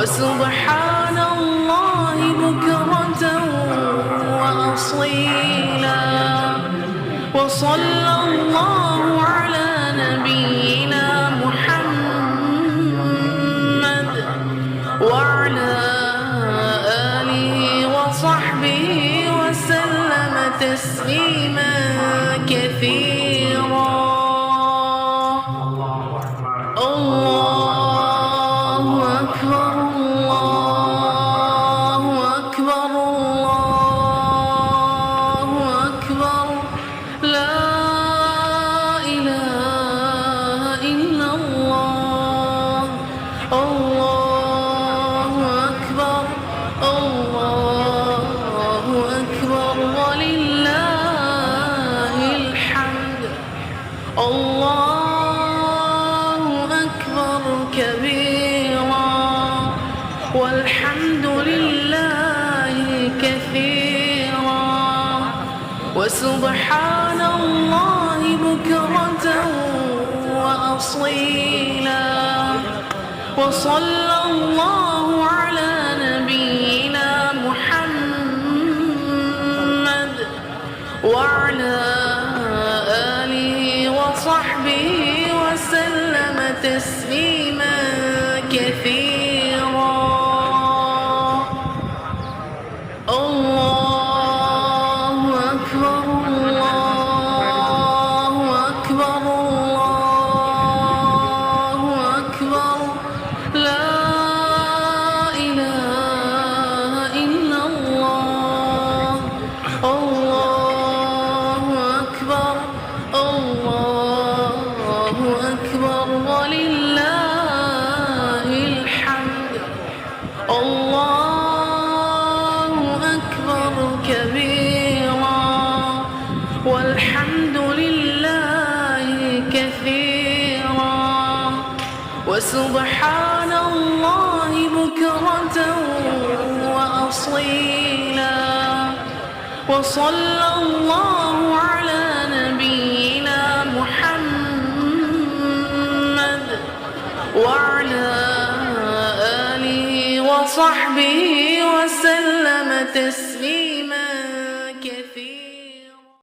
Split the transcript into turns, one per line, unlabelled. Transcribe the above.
وسبحان الله بكرة وأصيلا وصلى الله على نبينا محمد وعلى آله وصحبه وسلم تسليما كثيرا. الله أكبر الله أكبر الله أكبر لا إله إلا الله. الله أكبر الله أكبر ولله الحمد. الله أكبر كبيرا والحمد لله كثيرا وسبحان الله بكرة وأصيلا وصلى الله على نبينا محمد وعلى آله وصحبه وسلم تسليما كثيرا. الله أكبر الله أكبر الله أكبر لا إله إلا الله. الله أكبر الله أكبر ولله الحمد. الله أكبر كبيرا والحمد لله كثيرا وسبحان الله بكرة وأصيلا وصلى الله على نبينا محمد وعلى آله وصحبه وسلم تسليما